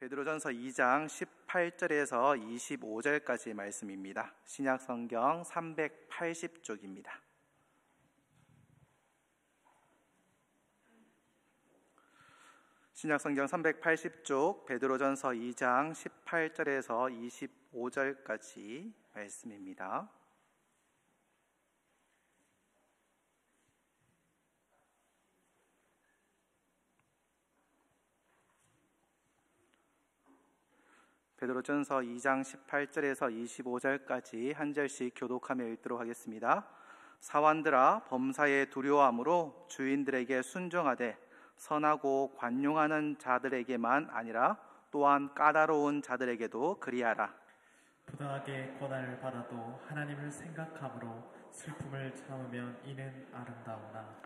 베드로전서 2장 18절에서 25절까지 말씀입니다. 신약성경 380쪽입니다. 신약성경 380쪽 베드로전서 2장 18절에서 25절까지 말씀입니다. 베드로전서 2장 18절에서 25절까지 한 절씩 교독하며 읽도록 하겠습니다. 사환들아, 범사에 두려워함으로 주인들에게 순종하되 선하고 관용하는 자들에게만 아니라 또한 까다로운 자들에게도 그리하라. 부당하게 고난을 받아도 하나님을 생각함으로 슬픔을 참으면 이는 아름다우나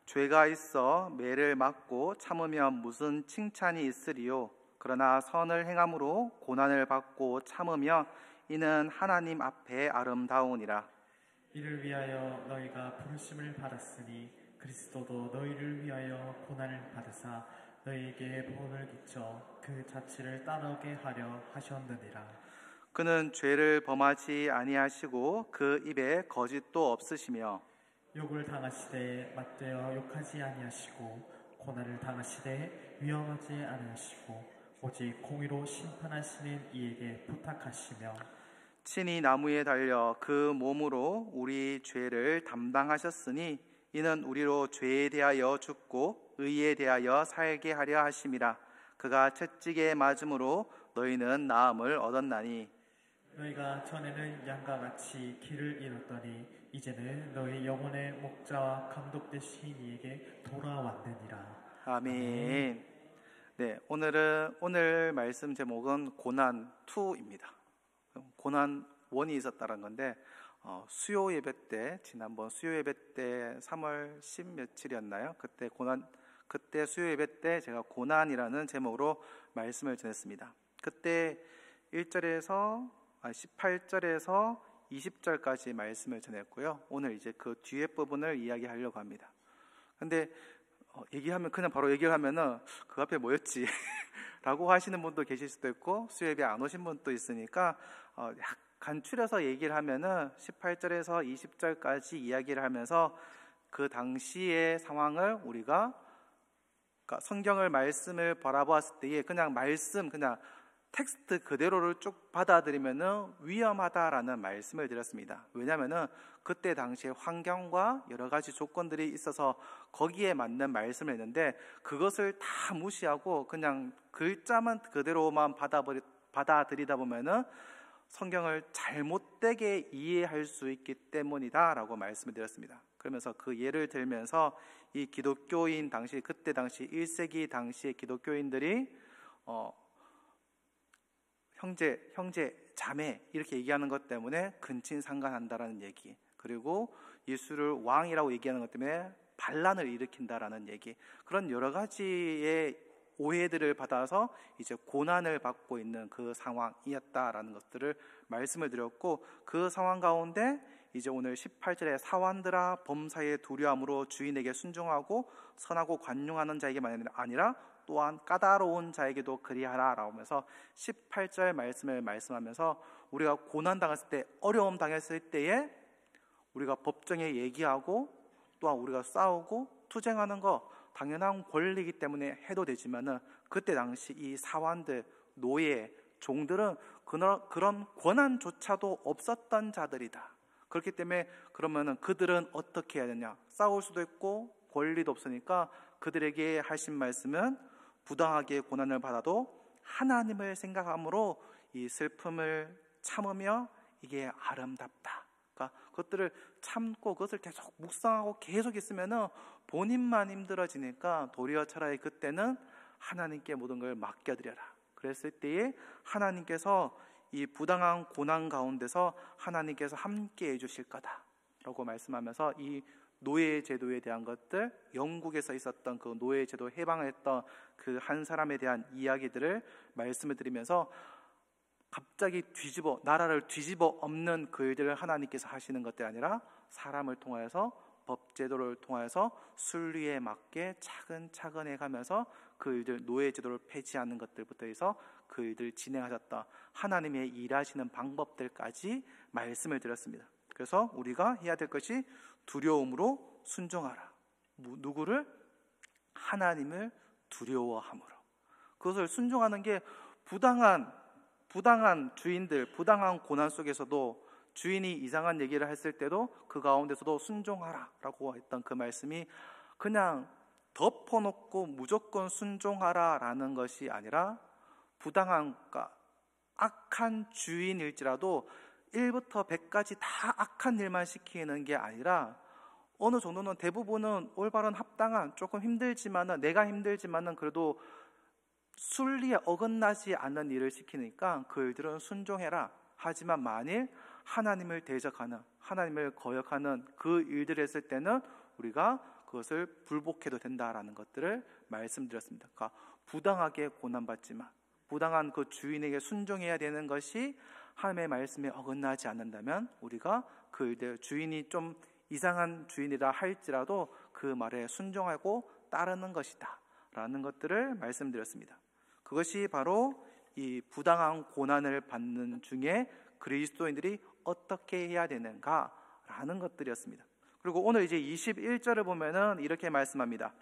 죄가 있어 매를 맞고 참으면 무슨 칭찬이 있으리요. 그러나 선을 행함으로 고난을 받고 참으며 이는 하나님 앞에 아름다우니라. 이를 위하여 너희가 부르심을 받았으니 그리스도도 너희를 위하여 고난을 받으사 너희에게 본을 끼쳐 그 자취를 따르게 하려 하셨느니라. 그는 죄를 범하지 아니하시고 그 입에 거짓도 없으시며 욕을 당하시되 맞대어 욕하지 아니하시고 고난을 당하시되 위험하지 아니하시고 오직 공의로 심판하시는 이에게 부탁하시며 친히 나무에 달려 그 몸으로 우리 죄를 담당하셨으니 이는 우리로 죄에 대하여 죽고 의에 대하여 살게 하려 하심이라. 그가 채찍에 맞음으로 너희는 나음을 얻었나니 너희가 전에는 양과 같이 길을 잃었더니 이제는 너희 영혼의 목자와 감독 되신 이에게 돌아왔느니라. 아멘. 네, 오늘 말씀 제목은 고난 2입니다. 고난 1이 있었다는 건데 수요 예배 때 지난번 수요 예배 때 3월 10 며칠이었나요? 그때 수요 예배 때 제가 고난이라는 제목으로 말씀을 전했습니다. 그때 18절에서 20절까지 말씀을 전했고요. 오늘 이제 그 뒤에 부분을 이야기하려고 합니다. 근데 그냥 바로 얘기를 하면은 그 앞에 뭐였지? 라고 하시는 분도 계실 수도 있고 수요 예배 안 오신 분도 있으니까 약간 추려서 얘기를 하면은 18절에서 20절까지 이야기를 하면서 그 당시의 상황을 우리가 성경을 말씀을 바라보았을 때에 그냥 텍스트 그대로를 쭉 받아들이면은 위험하다라는 말씀을 드렸습니다. 왜냐하면은 그때 당시의 환경과 여러 가지 조건들이 있어서 거기에 맞는 말씀을 했는데 그것을 다 무시하고 그냥 글자만 그대로만 받아들이다 보면은 성경을 잘못되게 이해할 수 있기 때문이다라고 말씀을 드렸습니다. 그러면서 그 예를 들면서 이 기독교인 그때 당시 1세기 당시의 기독교인들이 형제, 자매 이렇게 얘기하는 것 때문에 근친상간한다라는 얘기, 그리고 예수를 왕이라고 얘기하는 것 때문에 반란을 일으킨다라는 얘기, 그런 여러 가지의 오해들을 받아서 이제 고난을 받고 있는 그 상황이었다라는 것들을 말씀을 드렸고, 그 상황 가운데 이제 오늘 18절에 사환들아, 범사에 두려움으로 주인에게 순종하고 선하고 관용하는 자에게만 아니라 또한 까다로운 자에게도 그리하라 라고 하면서 18절 말씀을 말씀하면서 우리가 고난당했을 때, 어려움 당했을 때에 우리가 법정에 얘기하고 또한 우리가 싸우고 투쟁하는 거 당연한 권리이기 때문에 해도 되지만은 그때 당시 이 사환들, 노예, 종들은 그런 권한조차도 없었던 자들이다. 그렇기 때문에 그러면은 그들은 어떻게 해야 되냐? 싸울 수도 있고 권리도 없으니까 그들에게 하신 말씀은 부당하게 고난을 받아도 하나님을 생각함으로 이 슬픔을 참으며 이게 아름답다. 그러니까 그것들을 참고 그것을 계속 묵상하고 계속 있으면은 본인만 힘들어지니까 도리어 차라리 그때는 하나님께 모든 걸 맡겨드려라. 그랬을 때에 하나님께서 이 부당한 고난 가운데서 하나님께서 함께 해주실 거다라고 말씀하면서 이 노예 제도에 대한 것들, 영국에서 있었던 그 노예 제도 해방을 했던 그 한 사람에 대한 이야기들을 말씀을 드리면서 갑자기 나라를 뒤집어 엎는 그 일들을 하나님께서 하시는 것들이 아니라 사람을 통하여서, 법 제도를 통하여서 순리에 맞게 차근차근 해가면서 그 일들, 노예 제도를 폐지하는 것들부터 해서 그 일들 진행하셨다. 하나님의 일하시는 방법들까지 말씀을 드렸습니다. 그래서 우리가 해야 될 것이 두려움으로 순종하라. 누구를? 하나님을 두려워함으로. 그것을 순종하는 게 부당한 주인들, 부당한 고난 속에서도 주인이 이상한 얘기를 했을 때도 그 가운데서도 순종하라라고 했던 그 말씀이 그냥 덮어놓고 무조건 순종하라라는 것이 아니라 부당한, 악한 주인일지라도 1부터 100까지 다 악한 일만 시키는 게 아니라 어느 정도는 대부분은 올바른 합당한, 조금 힘들지만은, 내가 힘들지만은 그래도 순리에 어긋나지 않는 일을 시키니까 그 일들은 순종해라. 하지만 만일 하나님을 대적하는, 하나님을 거역하는 그 일들을 했을 때는 우리가 그것을 불복해도 된다라는 것들을 말씀드렸습니다. 그러니까 부당하게 고난받지만 부당한 그 주인에게 순종해야 되는 것이 하나님의 말씀에 어긋나지 않는다면 우리가 그 일들, 주인이 좀 이상한 주인이라 할지라도 그 말에 순종하고 따르는 것이다 라는 것들을 말씀드렸습니다. 그것이 바로 이 부당한 고난을 받는 중에 그리스도인들이 어떻게 해야 되는가라는 것들이었습니다. 그리고 오늘 이제 21절을 보면은 이렇게 말씀합니다.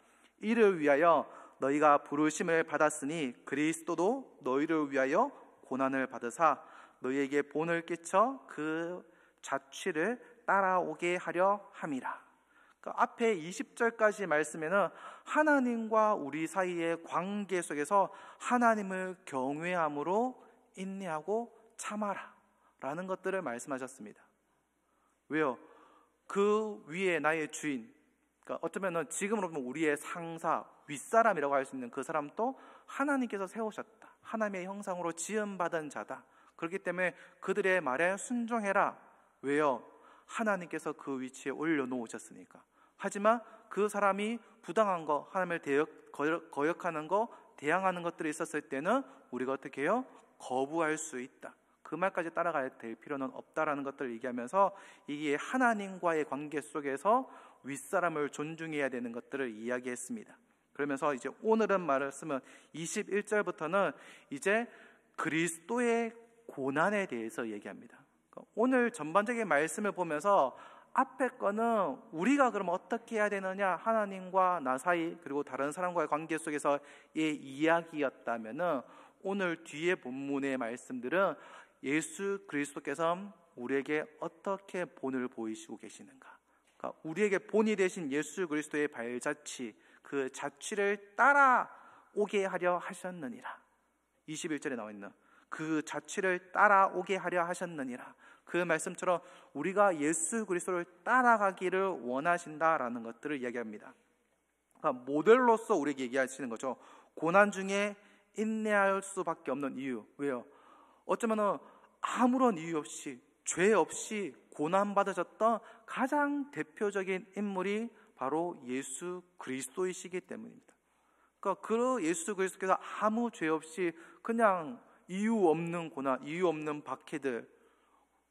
이를 위하여 너희가 부르심을 받았으니 그리스도도 너희를 위하여 고난을 받으사 너희에게 본을 끼쳐 그 자취를 따라오게 하려 함이라. 그러니까 앞에 20절까지 말씀에는 하나님과 우리 사이의 관계 속에서 하나님을 경외함으로 인내하고 참아라 라는 것들을 말씀하셨습니다. 왜요? 그 위에 나의 주인, 그러니까 어쩌면 지금으로 보면 우리의 상사, 윗사람이라고 할 수 있는 그 사람도 하나님께서 세우셨다. 하나님의 형상으로 지음받은 자다. 그렇기 때문에 그들의 말에 순종해라. 왜요? 하나님께서 그 위치에 올려놓으셨으니까. 하지만 그 사람이 부당한 거, 하나님을 거역하는 거, 대항하는 것들이 있었을 때는 우리가 어떻게 해요? 거부할 수 있다. 그 말까지 따라가야 될 필요는 없다라는 것들을 얘기하면서 이게 하나님과의 관계 속에서 윗사람을 존중해야 되는 것들을 이야기했습니다. 그러면서 이제 오늘은 말씀은 21절부터는 이제 그리스도의 고난에 대해서 얘기합니다. 오늘 전반적인 말씀을 보면서 앞에 거는 우리가 그럼 어떻게 해야 되느냐, 하나님과 나 사이 그리고 다른 사람과의 관계 속에서의 이야기였다면은 오늘 뒤에 본문의 말씀들은 예수 그리스도께서 우리에게 어떻게 본을 보이시고 계시는가, 그러니까 우리에게 본이 되신 예수 그리스도의 발자취, 그 자취를 따라오게 하려 하셨느니라. 21절에 나와 있는 그 자취를 따라오게 하려 하셨느니라. 그 말씀처럼 우리가 예수 그리스도를 따라가기를 원하신다라는 것들을 이야기합니다. 그러니까 모델로서 우리에게 얘기하시는 거죠. 고난 중에 인내할 수밖에 없는 이유. 왜요? 어쩌면 아무런 이유 없이, 죄 없이 고난받으셨던 가장 대표적인 인물이 바로 예수 그리스도이시기 때문입니다. 그러니까 그 예수 그리스도께서 아무 죄 없이 그냥 이유 없는 고난, 이유 없는 박해들,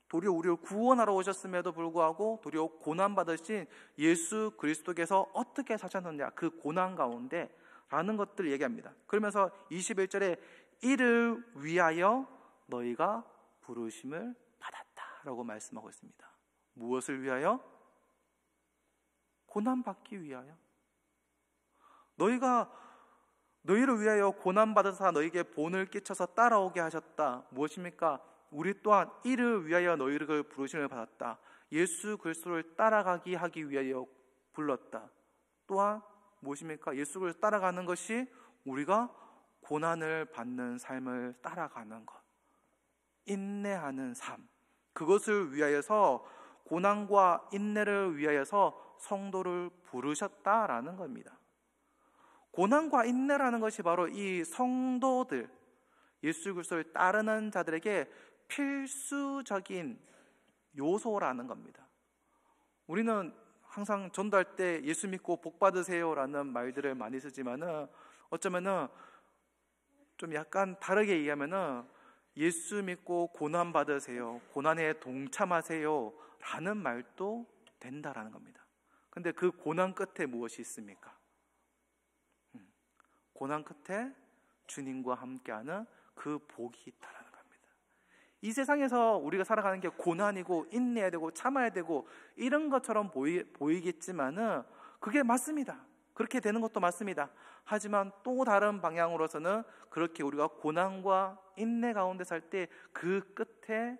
도리어 우리를 구원하러 오셨음에도 불구하고 도리어 고난받으신 예수 그리스도께서 어떻게 사셨느냐, 그 고난 가운데 라는 것들을 얘기합니다. 그러면서 21절에 이를 위하여 너희가 부르심을 받았다라고 말씀하고 있습니다. 무엇을 위하여? 고난받기 위하여. 너희를 위하여 고난받으사 너희에게 본을 끼쳐서 따라오게 하셨다. 무엇입니까? 우리 또한 이를 위하여 너희를 부르심을 받았다. 예수 그리스도를 따라가기 하기 위하여 불렀다. 또한 무엇입니까? 예수 그리스도를 따라가는 것이 우리가 고난을 받는 삶을 따라가는 것, 인내하는 삶, 그것을 위하여서, 고난과 인내를 위하여서 성도를 부르셨다라는 겁니다. 고난과 인내라는 것이 바로 이 성도들, 예수 그리스도를 따르는 자들에게 필수적인 요소라는 겁니다. 우리는 항상 전도할 때 예수 믿고 복 받으세요라는 말들을 많이 쓰지만은 어쩌면은 좀 약간 다르게 얘기하면은 예수 믿고 고난 받으세요, 고난에 동참하세요 라는 말도 된다라는 겁니다. 근데 그 고난 끝에 무엇이 있습니까? 고난 끝에 주님과 함께하는 그 복이 있다는 겁니다. 이 세상에서 우리가 살아가는 게 고난이고 인내해야 되고 참아야 되고 이런 것처럼 보이겠지만은 그게 맞습니다. 그렇게 되는 것도 맞습니다. 하지만 또 다른 방향으로서는 그렇게 우리가 고난과 인내 가운데 살 때 그 끝에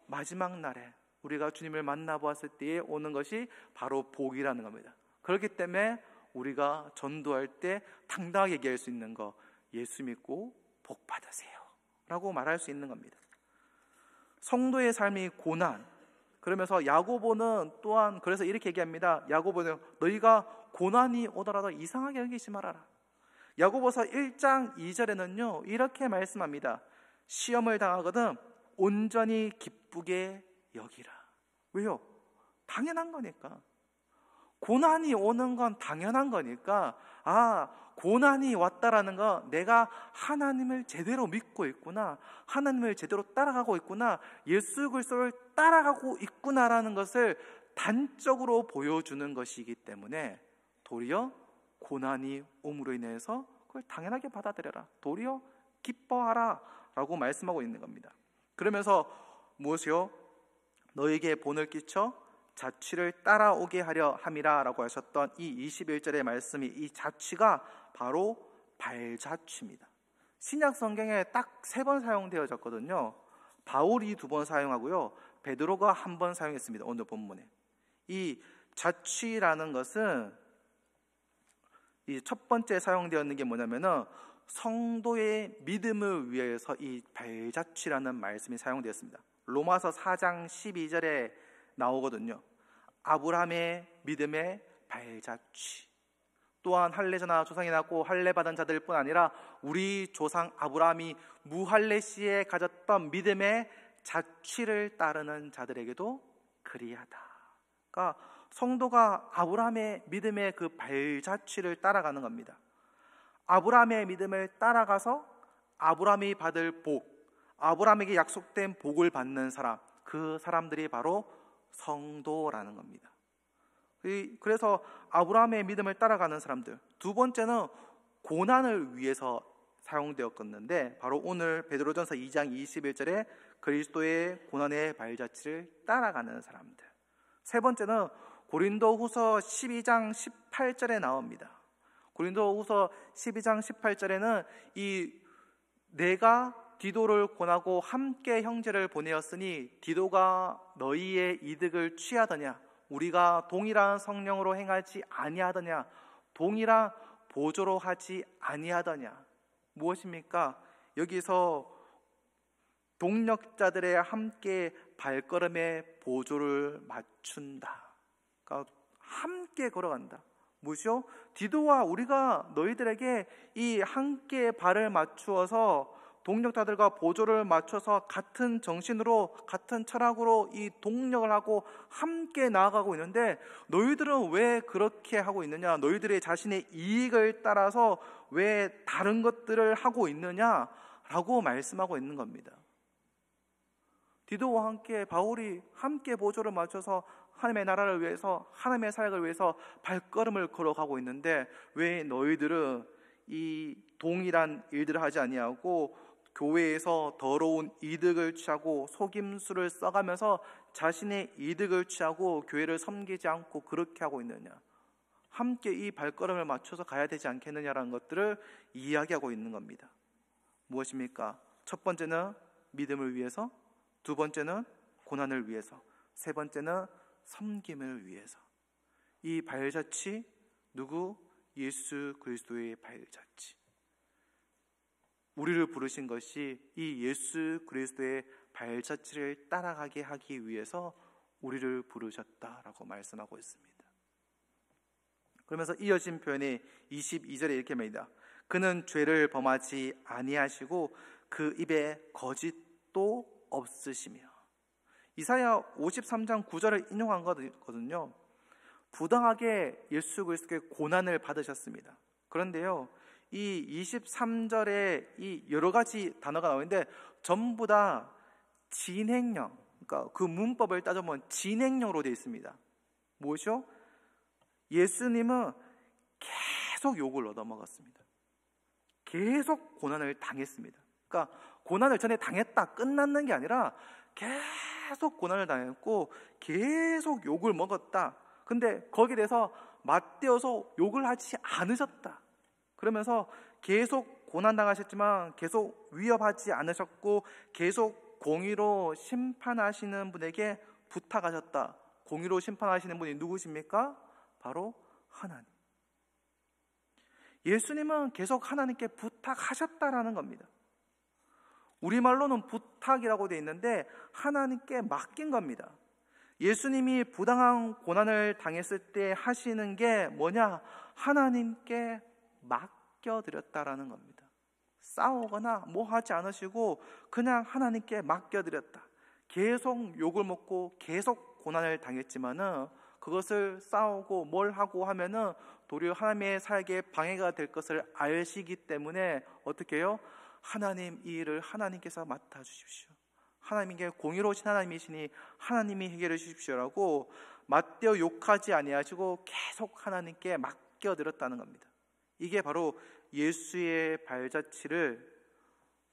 마지막 날에 우리가 주님을 만나보았을 때에 오는 것이 바로 복이라는 겁니다. 그렇기 때문에 우리가 전도할 때 당당하게 얘기할 수 있는 거, 예수 믿고 복 받으세요 라고 말할 수 있는 겁니다. 성도의 삶이 고난, 그러면서 야고보는 또한 그래서 이렇게 얘기합니다. 야고보는 너희가 고난이 오더라도 이상하게 여기지 말아라. 야고보서 1장 2절에는요 이렇게 말씀합니다. 시험을 당하거든 온전히 기쁘게 여기라. 왜요? 당연한 거니까. 고난이 오는 건 당연한 거니까, 고난이 왔다라는 건 내가 하나님을 제대로 믿고 있구나, 하나님을 제대로 따라가고 있구나, 예수 그리스도를 따라가고 있구나라는 것을 단적으로 보여주는 것이기 때문에 도리어 고난이 옴으로 인해서 그걸 당연하게 받아들여라, 도리어 기뻐하라 라고 말씀하고 있는 겁니다. 그러면서 무엇이요? 너에게 본을 끼쳐 자취를 따라오게 하려 함이라 라고 하셨던 이 21절의 말씀이, 이 자취가 바로 발자취입니다. 신약 성경에 딱 3번 사용되어졌거든요. 바울이 2번 사용하고요, 베드로가 1번 사용했습니다. 오늘 본문에 이 자취라는 것은 이 첫 번째 사용되었는 게 뭐냐면은 성도의 믿음을 위해서 이 발자취라는 말씀이 사용되었습니다. 로마서 4장 12절에 나오거든요. 아브라함의 믿음의 발자취. 또한 할례자나 조상이 낳고 할례받은 자들 뿐 아니라 우리 조상 아브라함이 무할례 시에 가졌던 믿음의 자취를 따르는 자들에게도 그리하다. 그러니까 성도가 아브라함의 믿음의 그 발자취를 따라가는 겁니다. 아브라함의 믿음을 따라가서 아브라함이 받을 복, 아브라함에게 약속된 복을 받는 사람, 그 사람들이 바로 성도라는 겁니다. 그래서 아브라함의 믿음을 따라가는 사람들. 두 번째는 고난을 위해서 사용되었었는데 바로 오늘 베드로전서 2장 21절에 그리스도의 고난의 발자취를 따라가는 사람들. 세 번째는 고린도후서 12장 18절에 나옵니다. 고린도후서 12장 18절에는 이 내가 디도를 권하고 함께 형제를 보내었으니 디도가 너희의 이득을 취하더냐, 우리가 동일한 성령으로 행하지 아니하더냐, 동일한 보조로 하지 아니하더냐. 무엇입니까? 여기서 동력자들의 함께 발걸음에 보조를 맞춘다. 그러니까 함께 걸어간다. 무엇이요? 디도와 우리가 너희들에게 이 함께 발을 맞추어서 동력자들과 보조를 맞춰서 같은 정신으로 같은 철학으로 이 동력을 하고 함께 나아가고 있는데 너희들은 왜 그렇게 하고 있느냐? 너희들의 자신의 이익을 따라서 왜 다른 것들을 하고 있느냐라고 말씀하고 있는 겁니다. 디도와 함께 바울이 함께 보조를 맞춰서 하나님의 나라를 위해서, 하나님의 사역을 위해서 발걸음을 걸어가고 있는데 왜 너희들은 이 동일한 일들을 하지 아니하고 교회에서 더러운 이득을 취하고 속임수를 써가면서 자신의 이득을 취하고 교회를 섬기지 않고 그렇게 하고 있느냐? 함께 이 발걸음을 맞춰서 가야 되지 않겠느냐라는 것들을 이야기하고 있는 겁니다. 무엇입니까? 첫 번째는 믿음을 위해서, 두 번째는 고난을 위해서, 세 번째는 섬김을 위해서. 이 발자취, 누구? 예수 그리스도의 발자취. 우리를 부르신 것이 이 예수 그리스도의 발자취를 따라가게 하기 위해서 우리를 부르셨다라고 말씀하고 있습니다. 그러면서 이어진 표현이 22절에 이렇게 말합니다. 그는 죄를 범하지 아니하시고 그 입에 거짓도 없으시며. 이사야 53장 9절을 인용한 거거든요. 부당하게 예수 그리스도의 고난을 받으셨습니다. 그런데요, 이 23절에 이 여러 가지 단어가 나오는데 전부 다 진행형, 그러니까 그 문법을 따져보면 진행형으로 되어 있습니다. 무엇이요? 예수님은 계속 욕을 얻어먹었습니다. 계속 고난을 당했습니다. 그러니까 고난을 전에 당했다 끝났는 게 아니라 계속 고난을 당했고 계속 욕을 먹었다. 근데 거기에 대해서 맞대어서 욕을 하지 않으셨다. 그러면서 계속 고난당하셨지만 계속 위협하지 않으셨고 계속 공의로 심판하시는 분에게 부탁하셨다. 공의로 심판하시는 분이 누구십니까? 바로 하나님. 예수님은 계속 하나님께 부탁하셨다라는 겁니다. 우리말로는 부탁이라고 되어 있는데 하나님께 맡긴 겁니다. 예수님이 부당한 고난을 당했을 때 하시는 게 뭐냐? 하나님께 맡겨드렸다라는 겁니다. 싸우거나 뭐 하지 않으시고 그냥 하나님께 맡겨드렸다. 계속 욕을 먹고 계속 고난을 당했지만은 그것을 싸우고 뭘 하고 하면은 도리어 하나님의 사역에 방해가 될 것을 아시기 때문에 어떻게 해요? 하나님 이 일을 하나님께서 맡아주십시오. 하나님께 공의로우신 하나님이시니 하나님이 해결해 주십시오라고 맞대어 욕하지 아니하시고 계속 하나님께 맡겨드렸다는 겁니다. 이게 바로 예수의 발자취를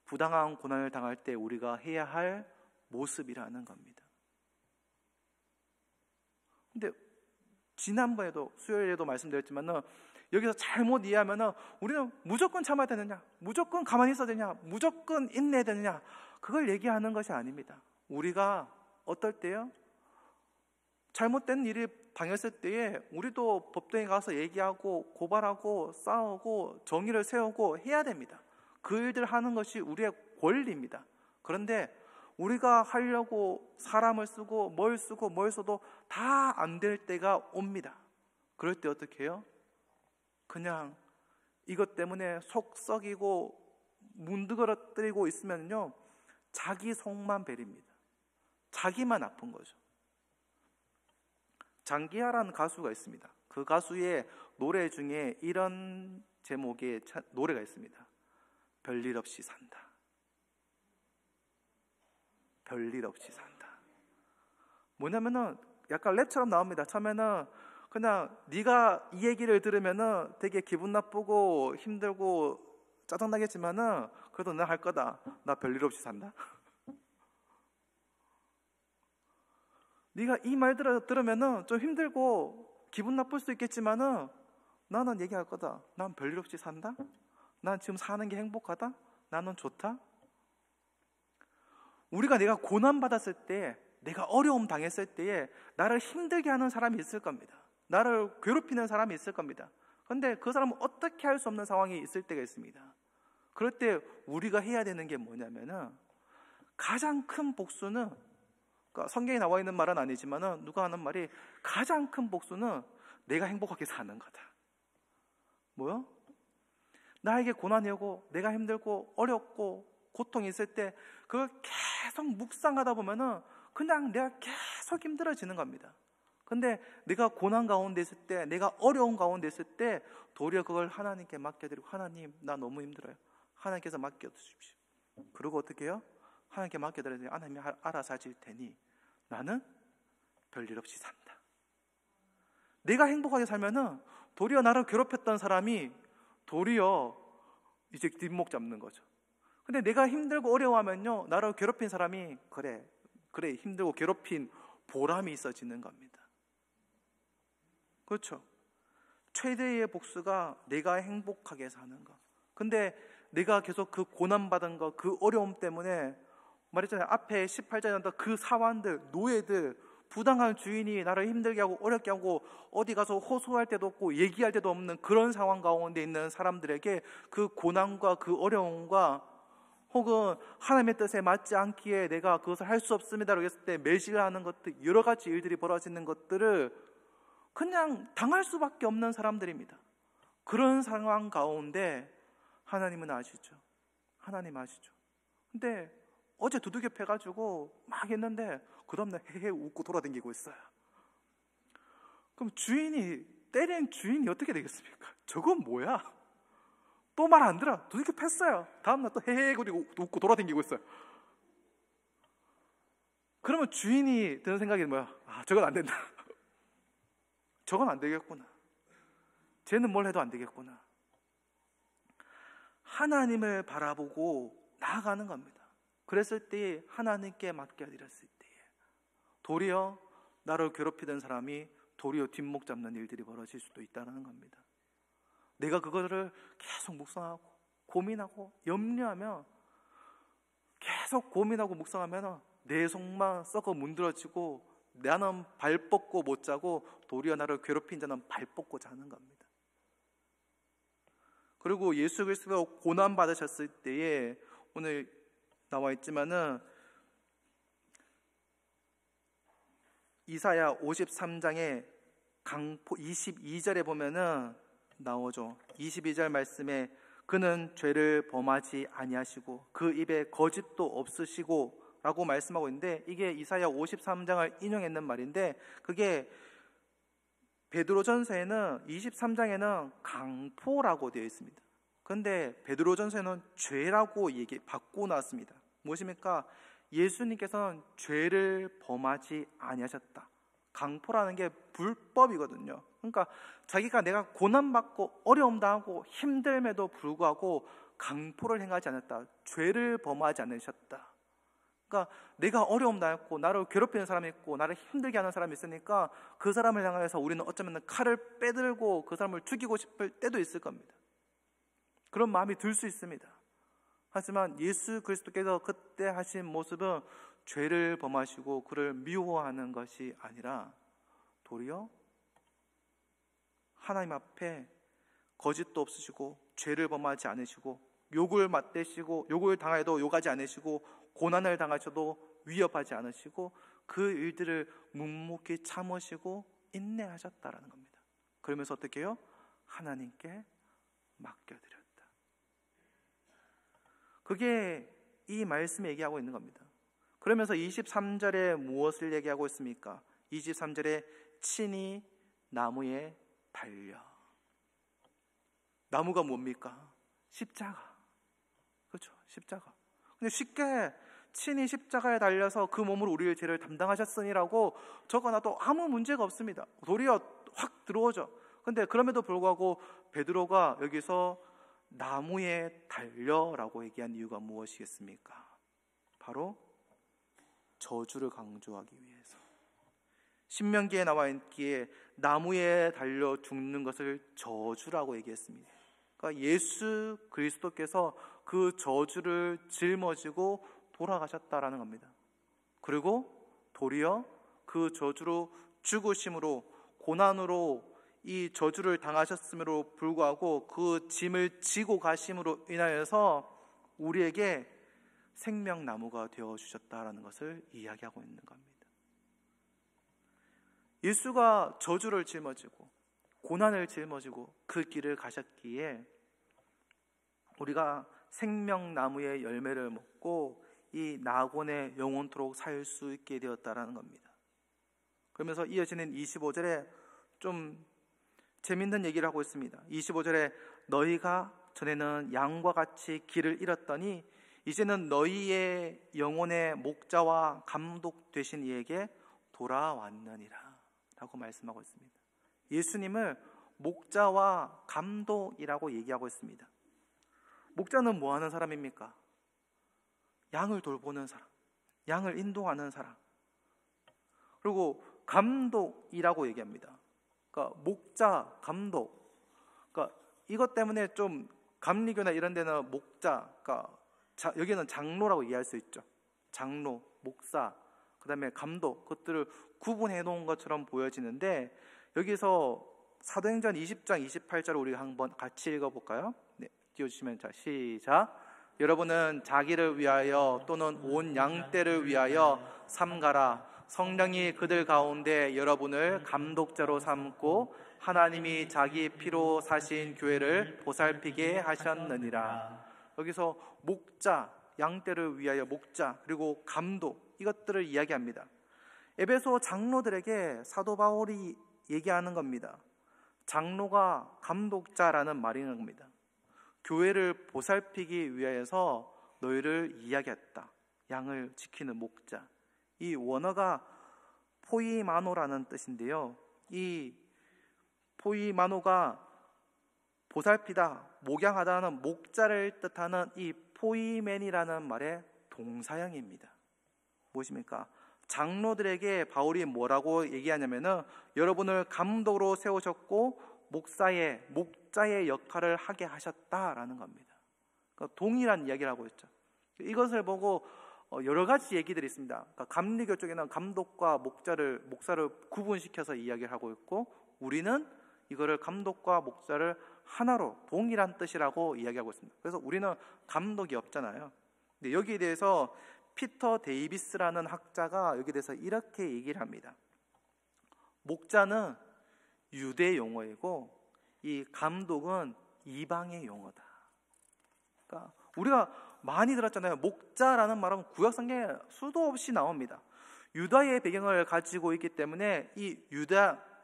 부당한 고난을 당할 때 우리가 해야 할 모습이라는 겁니다. 근데 지난번에도 수요일에도 말씀드렸지만은 여기서 잘못 이해하면은 우리는 무조건 참아야 되느냐, 무조건 가만히 있어야 되냐, 무조건 인내해야 되느냐, 그걸 얘기하는 것이 아닙니다. 우리가 어떨 때요? 잘못된 일이 당했을 때에 우리도 법정에 가서 얘기하고 고발하고 싸우고 정의를 세우고 해야 됩니다. 그 일들 하는 것이 우리의 권리입니다. 그런데 우리가 하려고 사람을 쓰고 뭘 써도 다 안 될 때가 옵니다. 그럴 때 어떻게 해요? 그냥 이것 때문에 속 썩이고 문드러뜨리고 있으면요, 자기 속만 베립니다. 자기만 아픈 거죠. 장기하라는 가수가 있습니다. 그 가수의 노래 중에 이런 제목의 노래가 있습니다. 별일 없이 산다. 별일 없이 산다. 뭐냐면은 약간 랩처럼 나옵니다. 처음에는 그냥 네가 이 얘기를 들으면은 되게 기분 나쁘고 힘들고 짜증나겠지만은 그래도 나 할 거다. 나 별일 없이 산다. 네가 이 말 들으면은 좀 힘들고 기분 나쁠 수 있겠지만은 나는 얘기할 거다. 난 별일 없이 산다. 난 지금 사는 게 행복하다. 나는 좋다. 내가 고난 받았을 때, 내가 어려움 당했을 때에 나를 힘들게 하는 사람이 있을 겁니다. 나를 괴롭히는 사람이 있을 겁니다. 그런데 그 사람은 어떻게 할 수 없는 상황이 있을 때가 있습니다. 그럴 때 우리가 해야 되는 게 뭐냐면은 가장 큰 복수는, 그러니까 성경에 나와 있는 말은 아니지만은 누가 하는 말이 가장 큰 복수는 내가 행복하게 사는 거다. 뭐요? 나에게 고난이 오고 내가 힘들고 어렵고 고통이 있을 때 그걸 계속 묵상하다 보면은 그냥 내가 계속 힘들어지는 겁니다. 근데 내가 고난 가운데 있을 때, 내가 어려운 가운데 있을 때 도리어 그걸 하나님께 맡겨드리고, 하나님 나 너무 힘들어요. 하나님께서 맡겨주십시오. 그리고 어떻게 해요? 하나님께 맡겨드려야 하나님이 알아서 하실 테니 나는 별일 없이 산다. 내가 행복하게 살면은 도리어 나를 괴롭혔던 사람이 도리어 이제 뒷목 잡는 거죠. 근데 내가 힘들고 어려워하면요, 나를 괴롭힌 사람이 그래 힘들고 괴롭힌 보람이 있어지는 겁니다. 그렇죠? 최대의 복수가 내가 행복하게 사는 거. 근데 내가 계속 그 고난받은 거, 그 어려움 때문에 말했잖아요. 앞에 18절에 그 사환들, 노예들, 부당한 주인이 나를 힘들게 하고 어렵게 하고 어디 가서 호소할 데도 없고 얘기할 데도 없는 그런 상황 가운데 있는 사람들에게 그 고난과 그 어려움과 혹은 하나님의 뜻에 맞지 않기에 내가 그것을 할 수 없습니다라고 했을 때 매질을 하는 것들, 여러 가지 일들이 벌어지는 것들을 그냥 당할 수밖에 없는 사람들입니다. 그런 상황 가운데 하나님은 아시죠. 하나님 아시죠. 근데 어제 두들겨 패가지고 막 했는데 그 다음날 헤헤 웃고 돌아다니고 있어요. 그럼 때린 주인이 어떻게 되겠습니까? 저건 뭐야? 또 말 안 들어. 두들겨 팼어요. 다음날 또 헤헤 그리고 웃고 돌아다니고 있어요. 그러면 주인이 드는 생각이 뭐야? 저건 안 된다. 저건 안 되겠구나. 쟤는 뭘 해도 안 되겠구나. 하나님을 바라보고 나아가는 겁니다. 그랬을 때 하나님께 맡겨드렸을 때에 도리어 나를 괴롭히던 사람이 도리어 뒷목 잡는 일들이 벌어질 수도 있다는 겁니다. 내가 그거를 계속 묵상하고 고민하고 염려하며 계속 고민하고 묵상하면 내 속만 썩어 문드러지고 나는 발 뻗고 못 자고 도리어 나를 괴롭힌 자는 발 뻗고 자는 겁니다. 그리고 예수 그리스도가 고난 받으셨을 때에 오늘 나와 있지만은 이사야 53장에 강포 22절에 보면은 나오죠. 22절 말씀에 그는 죄를 범하지 아니하시고 그 입에 거짓도 없으시고 라고 말씀하고 있는데, 이게 이사야 53장을 인용했는 말인데, 그게 베드로전서에는 23장에는 강포라고 되어 있습니다. 그런데 베드로전서에는 죄라고 바꾸고 나왔습니다. 무엇입니까? 예수님께서는 죄를 범하지 아니하셨다. 강포라는 게 불법이거든요. 그러니까 자기가 내가 고난받고 어려움 당하고 힘듦에도 불구하고 강포를 행하지 않았다. 죄를 범하지 않으셨다. 그러니까 내가 어려움 당했고 나를 괴롭히는 사람이 있고 나를 힘들게 하는 사람이 있으니까 그 사람을 향해서 우리는 어쩌면 칼을 빼들고 그 사람을 죽이고 싶을 때도 있을 겁니다. 그런 마음이 들 수 있습니다. 하지만 예수 그리스도께서 그때 하신 모습은 죄를 범하시고 그를 미워하는 것이 아니라 도리어 하나님 앞에 거짓도 없으시고 죄를 범하지 않으시고 욕을 맞대시고 욕을 당해도 욕하지 않으시고 고난을 당하셔도 위협하지 않으시고 그 일들을 묵묵히 참으시고 인내하셨다라는 겁니다. 그러면서 어떻게 해요? 하나님께 맡겨드렸다. 그게 이 말씀이 얘기하고 있는 겁니다. 그러면서 23절에 무엇을 얘기하고 있습니까? 23절에 친히 나무에 달려. 나무가 뭡니까? 십자가. 그렇죠? 십자가. 근데 쉽게 친히 십자가에 달려서 그 몸으로 우리의 죄를 담당하셨으니라고 적어놔도 아무 문제가 없습니다. 도리어 확 들어오죠. 근데 그럼에도 불구하고 베드로가 여기서 나무에 달려라고 얘기한 이유가 무엇이겠습니까? 바로 저주를 강조하기 위해서. 신명기에 나와 있기에 나무에 달려 죽는 것을 저주라고 얘기했습니다. 그러니까 예수 그리스도께서 그 저주를 짊어지고 돌아가셨다라는 겁니다. 그리고 도리어 그 저주로 죽으심으로 고난으로 이 저주를 당하셨음으로 불구하고 그 짐을 지고 가심으로 인하여서 우리에게 생명나무가 되어주셨다라는 것을 이야기하고 있는 겁니다. 예수가 저주를 짊어지고 고난을 짊어지고 그 길을 가셨기에 우리가 생명나무의 열매를 먹고 이 낙원에 영원토록 살 수 있게 되었다라는 겁니다. 그러면서 이어지는 25절에 좀 재밌는 얘기를 하고 있습니다. 25절에 너희가 전에는 양과 같이 길을 잃었더니 이제는 너희의 영혼의 목자와 감독 되신 이에게 돌아왔느니라 라고 말씀하고 있습니다. 예수님을 목자와 감독이라고 얘기하고 있습니다. 목자는 뭐 하는 사람입니까? 양을 돌보는 사람, 양을 인도하는 사람. 그리고 감독이라고 얘기합니다. 그러니까 목자, 감독. 그러니까 이것 때문에 좀 감리교나 이런 데는 목자, 그러니까 여기는 장로라고 이해할 수 있죠. 장로, 목사, 그 다음에 감독, 그것들을 구분해 놓은 것처럼 보여지는데 여기서 사도행전 20장 28절을 우리가 한번 같이 읽어볼까요? 네, 띄워주시면 자 시작. 여러분은 자기를 위하여 또는 온 양떼를 위하여 삼가라. 성령이 그들 가운데 여러분을 감독자로 삼고 하나님이 자기 피로 사신 교회를 보살피게 하셨느니라. 여기서 목자, 양떼를 위하여 목자, 그리고 감독, 이것들을 이야기합니다. 에베소 장로들에게 사도 바울이 얘기하는 겁니다. 장로가 감독자라는 말이는 겁니다. 교회를 보살피기 위해서 너희를 이야기했다. 양을 지키는 목자. 이 원어가 포이마노라는 뜻인데요. 이 포이마노가 보살피다, 목양하다는 목자를 뜻하는 이 포이멘이라는 말의 동사형입니다. 무엇입니까? 장로들에게 바울이 뭐라고 얘기하냐면은 여러분을 감독으로 세우셨고 목자의 역할을 하게 하셨다라는 겁니다. 그러니까 동일한 이야기를 하고 있죠. 이것을 보고 여러 가지 얘기들이 있습니다. 그러니까 감리교 쪽에는 감독과 목사를 구분시켜서 이야기를 하고 있고, 우리는 이거를 감독과 목사를 하나로 동일한 뜻이라고 이야기하고 있습니다. 그래서 우리는 감독이 없잖아요. 근데 여기에 대해서 피터 데이비스라는 학자가 여기에 대해서 이렇게 얘기를 합니다. 목자는 유대 용어이고 이 감독은 이방의 용어다. 그러니까 우리가 많이 들었잖아요. 목자라는 말은 구약성경에 수도 없이 나옵니다. 유다의 배경을 가지고 있기 때문에 이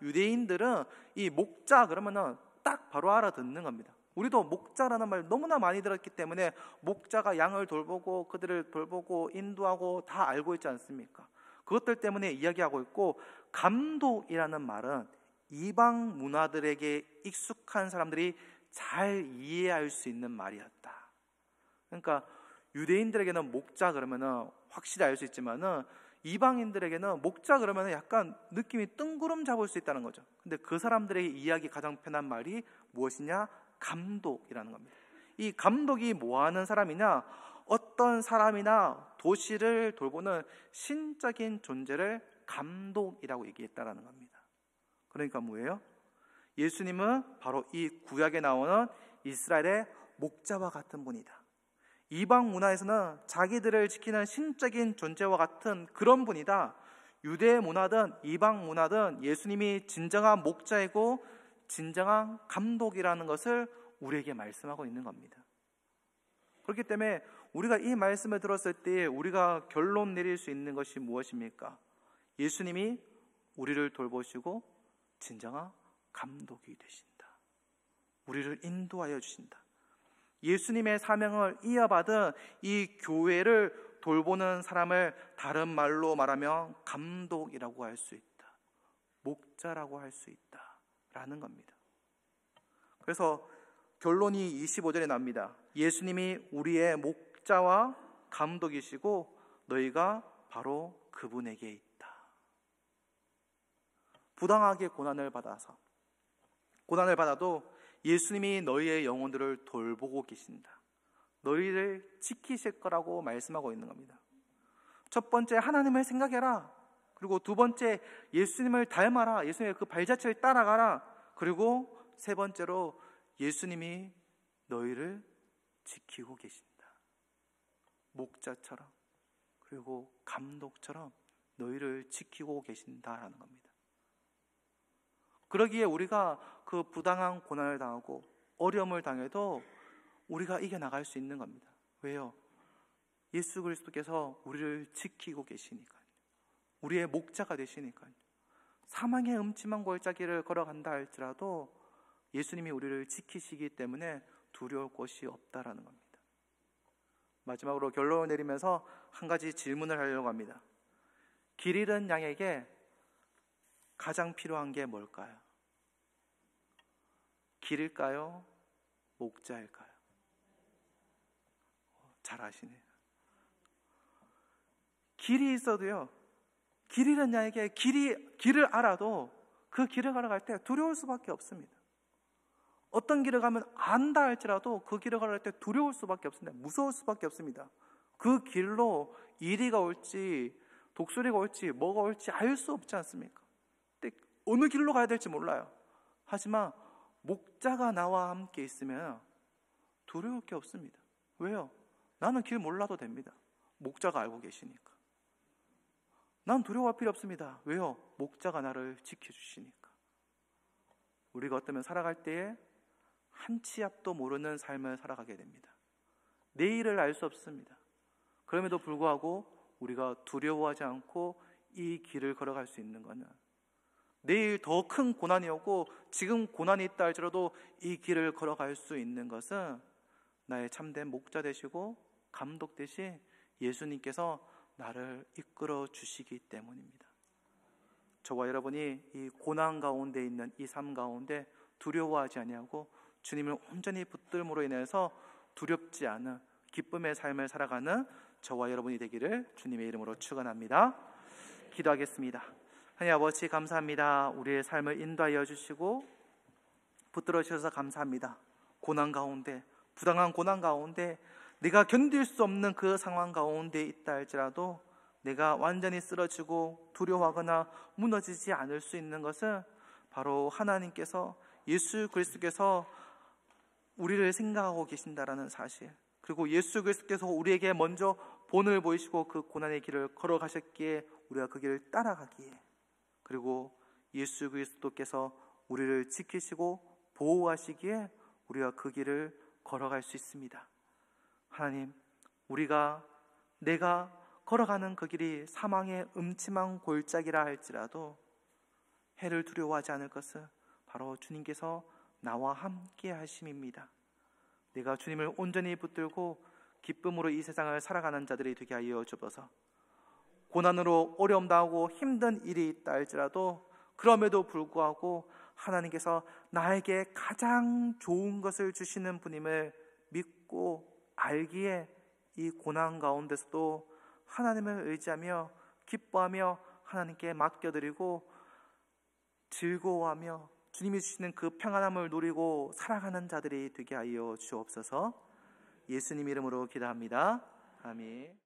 유대인들은 이 목자 그러면은 딱 바로 알아듣는 겁니다. 우리도 목자라는 말 너무나 많이 들었기 때문에 목자가 양을 돌보고 그들을 돌보고 인도하고 다 알고 있지 않습니까? 그것들 때문에 이야기하고 있고, 감독이라는 말은 이방 문화들에게 익숙한 사람들이 잘 이해할 수 있는 말이었다. 그러니까 유대인들에게는 목자 그러면은 확실히 알 수 있지만은 이방인들에게는 목자 그러면은 약간 느낌이 뜬구름 잡을 수 있다는 거죠. 근데 그 사람들의 이해하기 가장 편한 말이 무엇이냐? 감독이라는 겁니다. 이 감독이 뭐 하는 사람이냐? 어떤 사람이나 도시를 돌보는 신적인 존재를 감독이라고 얘기했다라는 겁니다. 그러니까 뭐예요? 예수님은 바로 이 구약에 나오는 이스라엘의 목자와 같은 분이다. 이방 문화에서는 자기들을 지키는 신적인 존재와 같은 그런 분이다. 유대 문화든 이방 문화든 예수님이 진정한 목자이고 진정한 감독이라는 것을 우리에게 말씀하고 있는 겁니다. 그렇기 때문에 우리가 이 말씀을 들었을 때 우리가 결론 내릴 수 있는 것이 무엇입니까? 예수님이 우리를 돌보시고 진정한 감독이 되신다. 우리를 인도하여 주신다. 예수님의 사명을 이어받은 이 교회를 돌보는 사람을 다른 말로 말하면 감독이라고 할 수 있다. 목자라고 할 수 있다. 라는 겁니다. 그래서 결론이 25절에 나옵니다. 예수님이 우리의 목자와 감독이시고 너희가 바로 그분에게 있다. 부당하게 고난을 받아도 예수님이 너희의 영혼들을 돌보고 계신다. 너희를 지키실 거라고 말씀하고 있는 겁니다. 첫 번째, 하나님을 생각해라. 그리고 두 번째, 예수님을 닮아라. 예수님의 그 발자취를 따라가라. 그리고 세 번째로, 예수님이 너희를 지키고 계신다. 목자처럼, 그리고 감독처럼 너희를 지키고 계신다라는 겁니다. 그러기에 우리가 그 부당한 고난을 당하고 어려움을 당해도 우리가 이겨나갈 수 있는 겁니다. 왜요? 예수 그리스도께서 우리를 지키고 계시니까요. 우리의 목자가 되시니까요. 사망의 음침한 골짜기를 걸어간다 할지라도 예수님이 우리를 지키시기 때문에 두려울 것이 없다라는 겁니다. 마지막으로 결론을 내리면서 한 가지 질문을 하려고 합니다. 길 잃은 양에게 가장 필요한 게 뭘까요? 길일까요? 목자일까요? 잘 아시네요. 길이 있어도요, 길 잃은 양에게 길을 알아도 그 길을 걸어갈 때 두려울 수밖에 없습니다. 어떤 길을 가면 안다 할지라도 그 길을 걸어갈 때 두려울 수밖에 없습니다. 무서울 수밖에 없습니다. 그 길로 이리가 올지 독수리가 올지 뭐가 올지 알 수 없지 않습니까? 근데 어느 길로 가야 될지 몰라요. 하지만 목자가 나와 함께 있으면 두려울 게 없습니다. 왜요? 나는 길 몰라도 됩니다. 목자가 알고 계시니까. 난 두려워할 필요 없습니다. 왜요? 목자가 나를 지켜주시니까. 우리가 어쩌면 살아갈 때에 한 치 앞도 모르는 삶을 살아가게 됩니다. 내일을 알 수 없습니다. 그럼에도 불구하고 우리가 두려워하지 않고 이 길을 걸어갈 수 있는 것은 내일 더 큰 고난이 오고 지금 고난이 있다 할지라도 이 길을 걸어갈 수 있는 것은 나의 참된 목자 되시고 감독 되신 예수님께서 나를 이끌어 주시기 때문입니다. 저와 여러분이 이 고난 가운데 있는 이 삶 가운데 두려워하지 아니하고 주님을 온전히 붙들므로 인해서 두렵지 않은 기쁨의 삶을 살아가는 저와 여러분이 되기를 주님의 이름으로 축원합니다. 기도하겠습니다. 하나님 아버지, 감사합니다. 우리의 삶을 인도하여 주시고 붙들어 주셔서 감사합니다. 고난 가운데, 부당한 고난 가운데, 내가 견딜 수 없는 그 상황 가운데 있다 할지라도 내가 완전히 쓰러지고 두려워하거나 무너지지 않을 수 있는 것은 바로 하나님께서, 예수 그리스도께서 우리를 생각하고 계신다라는 사실, 그리고 예수 그리스도께서 우리에게 먼저 본을 보이시고 그 고난의 길을 걸어가셨기에 우리가 그 길을 따라가기에, 그리고 예수 그리스도께서 우리를 지키시고 보호하시기에 우리가 그 길을 걸어갈 수 있습니다. 하나님, 내가 걸어가는 그 길이 사망의 음침한 골짜기라 할지라도 해를 두려워하지 않을 것은 바로 주님께서 나와 함께 하심입니다. 내가 주님을 온전히 붙들고 기쁨으로 이 세상을 살아가는 자들이 되게 하여 주옵소서. 고난으로 어려움 당하고 힘든 일이 있다 할지라도 그럼에도 불구하고 하나님께서 나에게 가장 좋은 것을 주시는 분임을 믿고 알기에 이 고난 가운데서도 하나님을 의지하며 기뻐하며 하나님께 맡겨드리고 즐거워하며 주님이 주시는 그 평안함을 누리고 살아가는 자들이 되게 하여 주옵소서. 예수님 이름으로 기도합니다. 아멘.